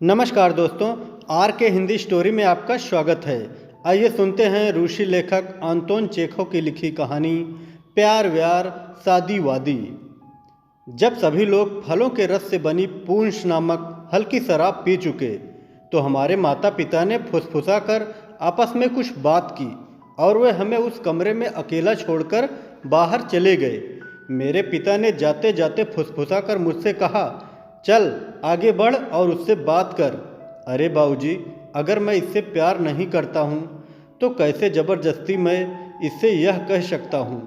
नमस्कार दोस्तों, आर के हिंदी स्टोरी में आपका स्वागत है। आइए सुनते हैं रूसी लेखक आंतोन चेखव की लिखी कहानी प्यार व्यार शादी वादी। जब सभी लोग फलों के रस से बनी पूंछ नामक हल्की शराब पी चुके तो हमारे माता पिता ने फुसफुसा कर आपस में कुछ बात की और वे हमें उस कमरे में अकेला छोड़कर बाहर चले गए। मेरे पिता ने जाते जाते फुसफुसा कर मुझसे कहा, चल आगे बढ़ और उससे बात कर। अरे बाबूजी, अगर मैं इससे प्यार नहीं करता हूँ तो कैसे ज़बरदस्ती मैं इससे यह कह सकता हूँ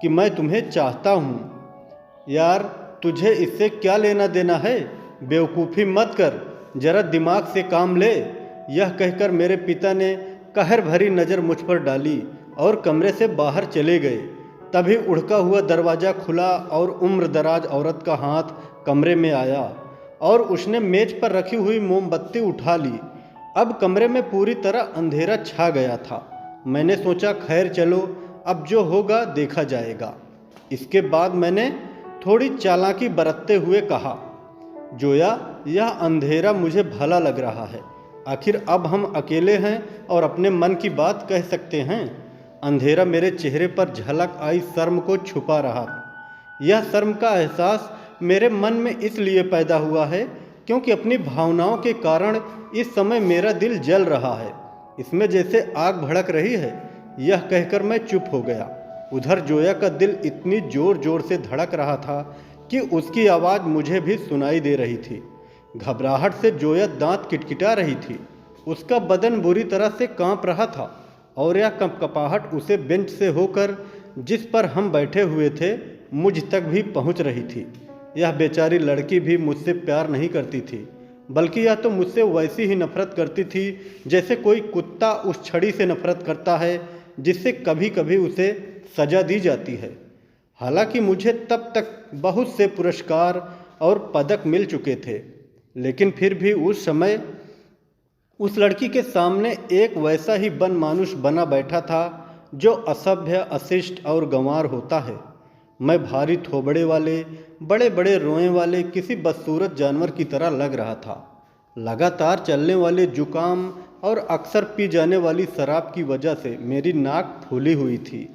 कि मैं तुम्हें चाहता हूँ। यार, तुझे इससे क्या लेना देना है? बेवकूफ़ी मत कर, जरा दिमाग से काम ले। यह कहकर मेरे पिता ने कहर भरी नज़र मुझ पर डाली और कमरे से बाहर चले गए। तभी उड़का हुआ दरवाज़ा खुला और उम्रदराज औरत का हाथ कमरे में आया और उसने मेज पर रखी हुई मोमबत्ती उठा ली। अब कमरे में पूरी तरह अंधेरा छा गया था। मैंने सोचा, खैर चलो, अब जो होगा देखा जाएगा। इसके बाद मैंने थोड़ी चालाकी बरतते हुए कहा, जोया, यह अंधेरा मुझे भला लग रहा है। आखिर अब हम अकेले हैं और अपने मन की बात कह सकते हैं। अंधेरा मेरे चेहरे पर झलक आई शर्म को छुपा रहा। यह शर्म का एहसास मेरे मन में इसलिए पैदा हुआ है क्योंकि अपनी भावनाओं के कारण इस समय मेरा दिल जल रहा है, इसमें जैसे आग भड़क रही है। यह कहकर मैं चुप हो गया। उधर जोया का दिल इतनी जोर जोर से धड़क रहा था कि उसकी आवाज़ मुझे भी सुनाई दे रही थी। घबराहट से जोया दांत किटकिटा रही थी। उसका बदन बुरी तरह से कांप रहा था और यह कपकपाहट उसे बेंच से होकर जिस पर हम बैठे हुए थे मुझ तक भी पहुंच रही थी। यह बेचारी लड़की भी मुझसे प्यार नहीं करती थी, बल्कि यह तो मुझसे वैसी ही नफरत करती थी जैसे कोई कुत्ता उस छड़ी से नफरत करता है जिससे कभी कभी उसे सजा दी जाती है। हालांकि मुझे तब तक बहुत से पुरस्कार और पदक मिल चुके थे, लेकिन फिर भी उस समय उस लड़की के सामने एक वैसा ही बनमानुष बना बैठा था जो असभ्य, अशिष्ट और गंवार होता है। मैं भारी थोबड़े वाले, बड़े बड़े रोए वाले किसी बदसूरत जानवर की तरह लग रहा था। लगातार चलने वाले जुकाम और अक्सर पी जाने वाली शराब की वजह से मेरी नाक फूली हुई थी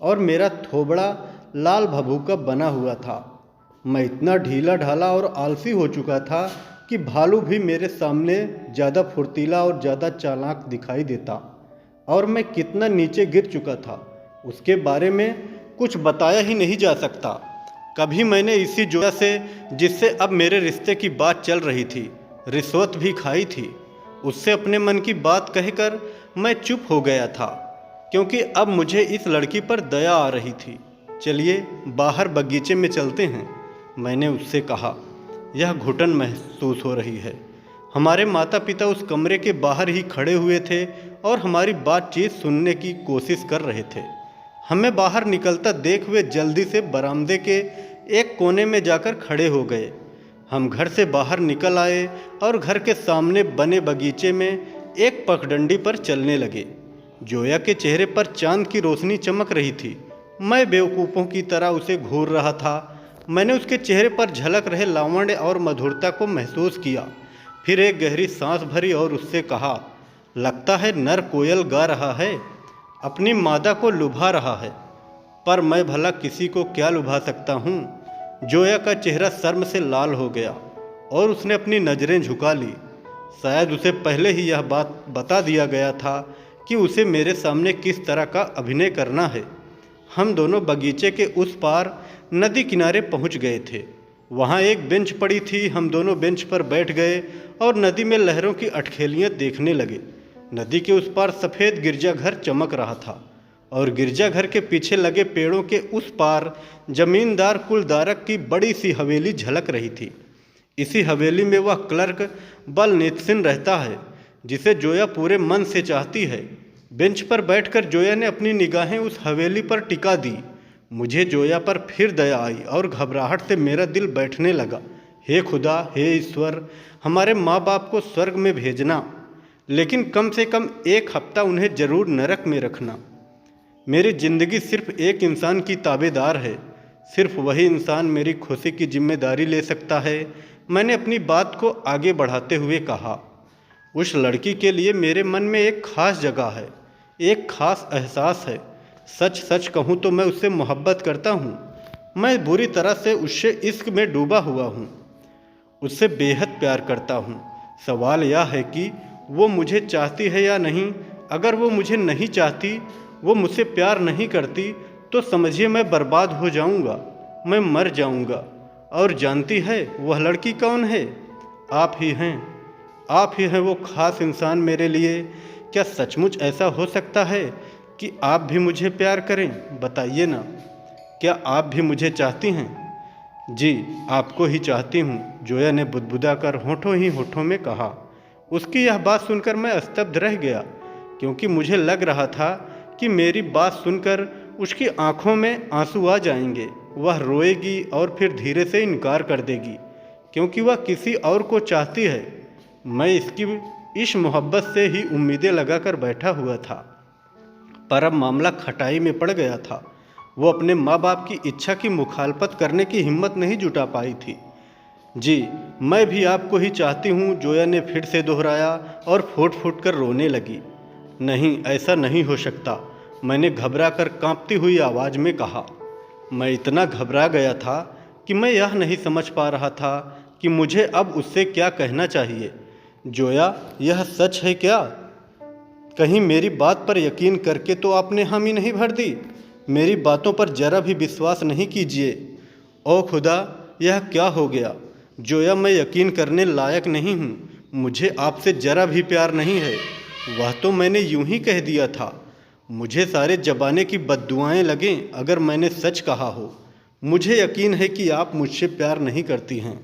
और मेरा थोबड़ा लाल भभूका बना हुआ था। मैं इतना ढीला ढाला और आलसी हो चुका था कि भालू भी मेरे सामने ज़्यादा फुर्तीला और ज़्यादा चालाक दिखाई देता। और मैं कितना नीचे गिर चुका था उसके बारे में कुछ बताया ही नहीं जा सकता। कभी मैंने इसी जोया से, जिससे अब मेरे रिश्ते की बात चल रही थी, रिश्वत भी खाई थी। उससे अपने मन की बात कहकर मैं चुप हो गया था क्योंकि अब मुझे इस लड़की पर दया आ रही थी। चलिए बाहर बगीचे में चलते हैं, मैंने उससे कहा। यह घुटन महसूस हो रही है। हमारे माता पिता उस कमरे के बाहर ही खड़े हुए थे और हमारी बातचीत सुनने की कोशिश कर रहे थे। हमें बाहर निकलता देख वे जल्दी से बरामदे के एक कोने में जाकर खड़े हो गए। हम घर से बाहर निकल आए और घर के सामने बने बगीचे में एक पगडंडी पर चलने लगे। जोया के चेहरे पर चांद की रोशनी चमक रही थी। मैं बेवकूफ़ों की तरह उसे घूर रहा था। मैंने उसके चेहरे पर झलक रहे लावण्य और मधुरता को महसूस किया। फिर एक गहरी सांस भरी और उससे कहा, लगता है नर कोयल गा रहा है, अपनी मादा को लुभा रहा है। पर मैं भला किसी को क्या लुभा सकता हूँ? जोया का चेहरा शर्म से लाल हो गया और उसने अपनी नज़रें झुका ली। शायद उसे पहले ही यह बात बता दिया गया था कि उसे मेरे सामने किस तरह का अभिनय करना है। हम दोनों बगीचे के उस पार नदी किनारे पहुँच गए थे। वहाँ एक बेंच पड़ी थी। हम दोनों बेंच पर बैठ गए और नदी में लहरों की अटखेलियाँ देखने लगे। नदी के उस पार सफ़ेद गिरजाघर चमक रहा था और गिरजाघर के पीछे लगे पेड़ों के उस पार जमींदार कुलधारक की बड़ी सी हवेली झलक रही थी। इसी हवेली में वह क्लर्क बलनित्सिन रहता है जिसे जोया पूरे मन से चाहती है। बेंच पर बैठकर जोया ने अपनी निगाहें उस हवेली पर टिका दी। मुझे जोया पर फिर दया आई और घबराहट से मेरा दिल बैठने लगा। हे खुदा, हे ईश्वर, हमारे माँ बाप को स्वर्ग में भेजना, लेकिन कम से कम एक हफ्ता उन्हें ज़रूर नरक में रखना। मेरी ज़िंदगी सिर्फ एक इंसान की ताबेदार है। सिर्फ वही इंसान मेरी खुशी की जिम्मेदारी ले सकता है। मैंने अपनी बात को आगे बढ़ाते हुए कहा, उस लड़की के लिए मेरे मन में एक ख़ास जगह है, एक ख़ास एहसास है। सच सच कहूँ तो मैं उससे मोहब्बत करता हूँ। मैं बुरी तरह से उससे इश्क में डूबा हुआ हूँ, उससे बेहद प्यार करता हूँ। सवाल यह है कि वो मुझे चाहती है या नहीं। अगर वो मुझे नहीं चाहती, वो मुझसे प्यार नहीं करती, तो समझिए मैं बर्बाद हो जाऊँगा, मैं मर जाऊँगा। और जानती है वह लड़की कौन है? आप ही हैं। आप ही हैं वो ख़ास इंसान मेरे लिए। क्या सचमुच ऐसा हो सकता है कि आप भी मुझे प्यार करें? बताइए ना, क्या आप भी मुझे चाहती हैं? जी, आपको ही चाहती हूँ, जोया ने बुदबुदा कर होठों ही होठों में कहा। उसकी यह बात सुनकर मैं स्तब्ध रह गया, क्योंकि मुझे लग रहा था कि मेरी बात सुनकर उसकी आंखों में आंसू आ जाएंगे। वह रोएगी और फिर धीरे से इनकार कर देगी, क्योंकि वह किसी और को चाहती है। मैं इसकी इस मोहब्बत से ही उम्मीदें लगाकर बैठा हुआ था, पर अब मामला खटाई में पड़ गया था। वो अपने माँ बाप की इच्छा की मुखालफत करने की हिम्मत नहीं जुटा पाई थी। जी, मैं भी आपको ही चाहती हूँ, जोया ने फिर से दोहराया और फूट फूट कर रोने लगी। नहीं, ऐसा नहीं हो सकता, मैंने घबरा कर काँपती हुई आवाज़ में कहा। मैं इतना घबरा गया था कि मैं यह नहीं समझ पा रहा था कि मुझे अब उससे क्या कहना चाहिए। जोया, यह सच है क्या? कहीं मेरी बात पर यकीन करके तो आपने हामी नहीं भर दी? मेरी बातों पर जरा भी विश्वास नहीं कीजिए। ओ खुदा, यह क्या हो गया? जोया, मैं यकीन करने लायक नहीं हूँ। मुझे आपसे जरा भी प्यार नहीं है। वह तो मैंने यूं ही कह दिया था। मुझे सारे जबाने की बद्दुआएं लगें अगर मैंने सच कहा हो। मुझे यकीन है कि आप मुझसे प्यार नहीं करती हैं।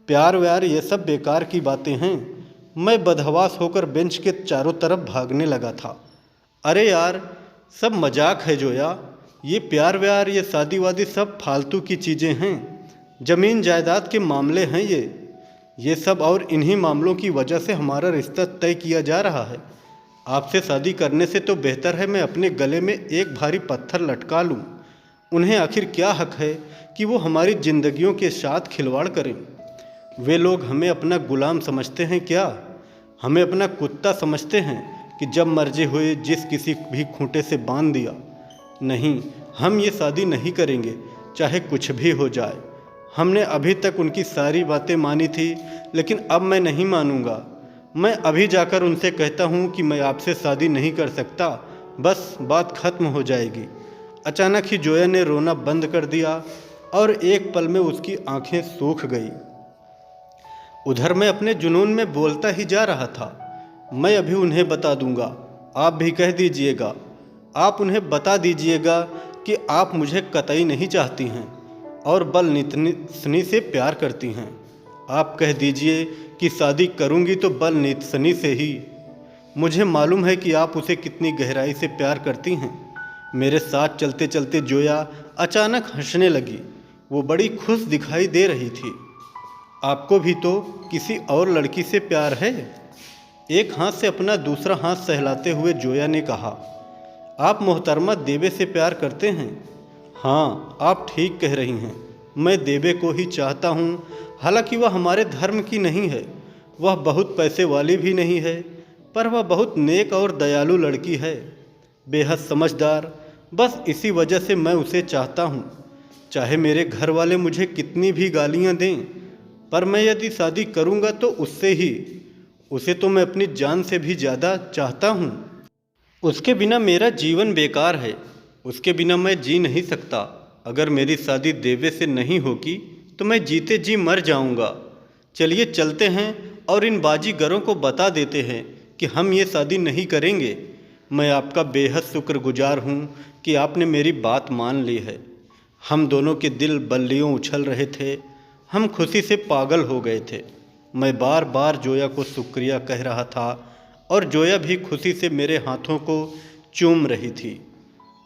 प्यार व्यार ये सब बेकार की बातें हैं। मैं बदहवास होकर बेंच के चारों तरफ भागने लगा था। अरे यार, सब मजाक है जोया। ये प्यार व्यार, ये शादी वादी सब फालतू की चीज़ें हैं। ज़मीन जायदाद के मामले हैं ये सब, और इन्हीं मामलों की वजह से हमारा रिश्ता तय किया जा रहा है। आपसे शादी करने से तो बेहतर है मैं अपने गले में एक भारी पत्थर लटका लूं। उन्हें आखिर क्या हक है कि वो हमारी जिंदगियों के साथ खिलवाड़ करें? वे लोग हमें अपना गुलाम समझते हैं क्या? हमें अपना कुत्ता समझते हैं कि जब मर्जी हुए जिस किसी भी खूंटे से बांध दिया? नहीं, हम ये शादी नहीं करेंगे, चाहे कुछ भी हो जाए। हमने अभी तक उनकी सारी बातें मानी थी, लेकिन अब मैं नहीं मानूंगा। मैं अभी जाकर उनसे कहता हूँ कि मैं आपसे शादी नहीं कर सकता, बस बात खत्म हो जाएगी। अचानक ही जोया ने रोना बंद कर दिया और एक पल में उसकी आंखें सूख गई। उधर मैं अपने जुनून में बोलता ही जा रहा था, मैं अभी उन्हें बता दूंगा, आप भी कह दीजिएगा। आप उन्हें बता दीजिएगा कि आप मुझे कतई नहीं चाहती हैं और बल नितनी से प्यार करती हैं। आप कह दीजिए कि शादी करूंगी तो बल नितनी से ही। मुझे मालूम है कि आप उसे कितनी गहराई से प्यार करती हैं। मेरे साथ चलते चलते जोया अचानक हंसने लगी। वो बड़ी खुश दिखाई दे रही थी। आपको भी तो किसी और लड़की से प्यार है? एक हाथ से अपना दूसरा हाथ सहलाते हुए जोया ने कहा। आप मोहतरमा देवे से प्यार करते हैं? हाँ, आप ठीक कह रही हैं। मैं देवे को ही चाहता हूँ। हालांकि वह हमारे धर्म की नहीं है, वह बहुत पैसे वाली भी नहीं है, पर वह बहुत नेक और दयालु लड़की है, बेहद समझदार। बस इसी वजह से मैं उसे चाहता हूँ। चाहे मेरे घर वाले मुझे कितनी भी गालियाँ दें, पर मैं यदि शादी करूँगा तो उससे ही। उसे तो मैं अपनी जान से भी ज़्यादा चाहता हूँ। उसके बिना मेरा जीवन बेकार है, उसके बिना मैं जी नहीं सकता। अगर मेरी शादी देवे से नहीं होगी तो मैं जीते जी मर जाऊंगा। चलिए चलते हैं और इन बाजीगरों को बता देते हैं कि हम ये शादी नहीं करेंगे। मैं आपका बेहद शुक्रगुजार हूँ कि आपने मेरी बात मान ली है। हम दोनों के दिल बल्लियों उछल रहे थे, हम खुशी से पागल हो गए थे। मैं बार बार जोया को शुक्रिया कह रहा था और जोया भी खुशी से मेरे हाथों को चूम रही थी।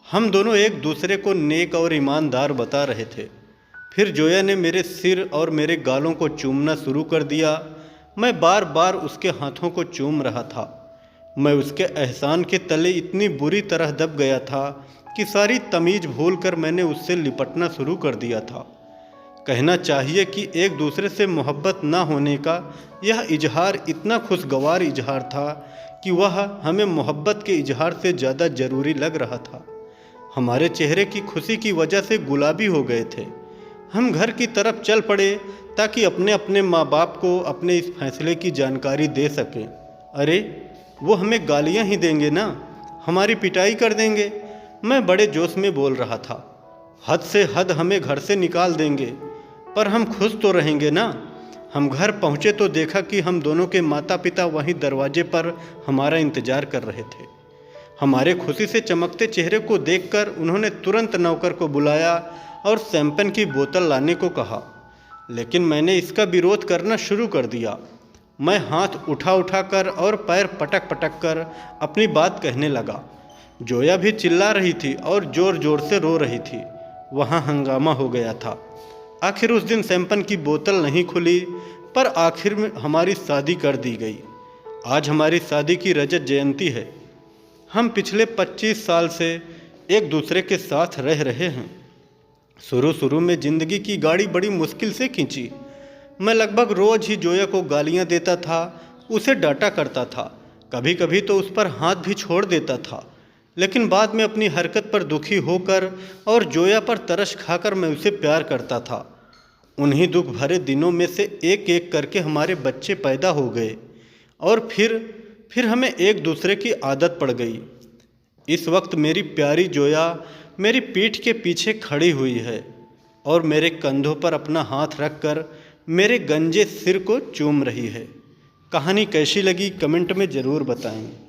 हम दोनों एक दूसरे को नेक और ईमानदार बता रहे थे। फिर जोया ने मेरे सिर और मेरे गालों को चूमना शुरू कर दिया। मैं बार बार उसके हाथों को चूम रहा था। मैं उसके एहसान के तले इतनी बुरी तरह दब गया था कि सारी तमीज़ भूलकर मैंने उससे लिपटना शुरू कर दिया था। कहना चाहिए कि एक दूसरे से मोहब्बत ना होने का यह इजहार इतना खुशगवार इजहार था कि वह हमें मोहब्बत के इजहार से ज़्यादा ज़रूरी लग रहा था। हमारे चेहरे की खुशी की वजह से गुलाबी हो गए थे। हम घर की तरफ चल पड़े ताकि अपने अपने माँ बाप को अपने इस फैसले की जानकारी दे सकें। अरे वो हमें गालियाँ ही देंगे ना, हमारी पिटाई कर देंगे। मैं बड़े जोश में बोल रहा था। हद से हद हमें घर से निकाल देंगे, पर हम खुश तो रहेंगे ना। हम घर पहुँचे तो देखा कि हम दोनों के माता पिता वहीं दरवाजे पर हमारा इंतज़ार कर रहे थे। हमारे खुशी से चमकते चेहरे को देखकर उन्होंने तुरंत नौकर को बुलाया और शैंपेन की बोतल लाने को कहा, लेकिन मैंने इसका विरोध करना शुरू कर दिया। मैं हाथ उठा उठा कर और पैर पटक पटक कर अपनी बात कहने लगा। जोया भी चिल्ला रही थी और ज़ोर ज़ोर से रो रही थी। वहाँ हंगामा हो गया था। आखिर उस दिन शैंपेन की बोतल नहीं खुली, पर आखिर में हमारी शादी कर दी गई। आज हमारी शादी की रजत जयंती है। हम पिछले 25 साल से एक दूसरे के साथ रह रहे हैं। शुरू में ज़िंदगी की गाड़ी बड़ी मुश्किल से खींची। मैं लगभग रोज़ ही जोया को गालियां देता था, उसे डांटा करता था, कभी कभी तो उस पर हाथ भी छोड़ देता था। लेकिन बाद में अपनी हरकत पर दुखी होकर और जोया पर तरस खाकर मैं उसे प्यार करता था। उन्हीं दुख भरे दिनों में से एक एक करके हमारे बच्चे पैदा हो गए और फिर हमें एक दूसरे की आदत पड़ गई। इस वक्त मेरी प्यारी जोया मेरी पीठ के पीछे खड़ी हुई है और मेरे कंधों पर अपना हाथ रखकर मेरे गंजे सिर को चूम रही है। कहानी कैसी लगी कमेंट में ज़रूर बताएं।